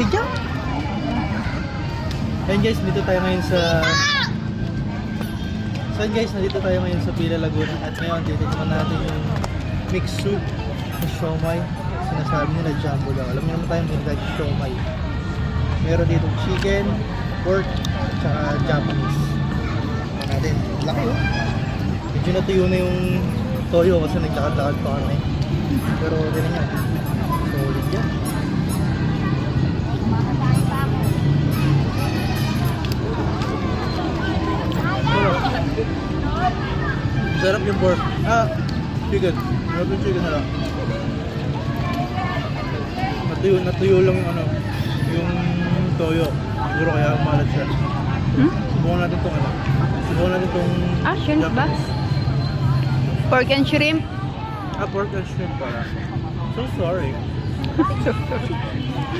video. Ayun guys, dito tayo ngayon sa... So guys, nandito tayo ngayon sa Pila Laguna. At ngayon, titikman natin yung mixed soup na siomai. Sinasabi nila jumbo daw. Alam niyo naman tayo mga siomai. Meron dito chicken, pork, at saka Japanese. Tignan natin. Laki oh. Medyo natuyo na yung toyo kasi nagkakad-lakad pa kami. Pero din nga. Solid yan. Sarap yung pork. Chicken. Sarap yung chicken na lang. Natuyo lang yung ano, yung toyo. Siguro kaya umalat siya. Subukan natin itong ano. Subukan natin itong... shrimp ba? Pork and shrimp? Pork and shrimp pala. So sorry.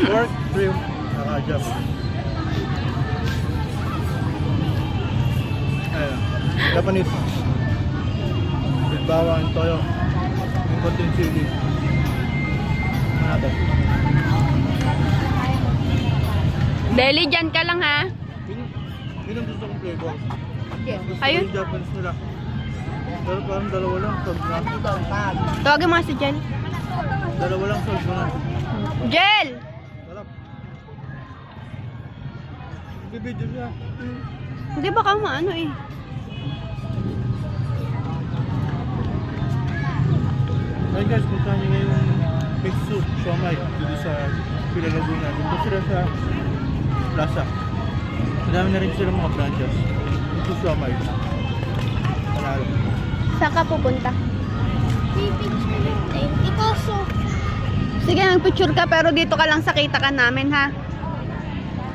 Pork, shrimp, Japanese. Ayan. Japanese. With bawang and toyo. Yung konting chili. Manatap. Deli, dyan ka lang ha. Yun ang gusto kong flavor. Gusto Ayun. yung Japanese nila. Pero parang dalawa lang. Solve na. Tawagin mo nga si Jel. Dalawa lang solve na. Jel! Sarap. Bibidyo niya. Hindi baka maano eh. Ayun guys, punta nyo ngayong mixed soup, siomai, dito sa Pila Laguna. Dito sila sa plaza. Madami na rin sila mga branches. Dito siomai. Panalo. Saan ka pupunta? Ikaw so. Sige, magpicture ka pero dito ka lang sa kita ka namin ha.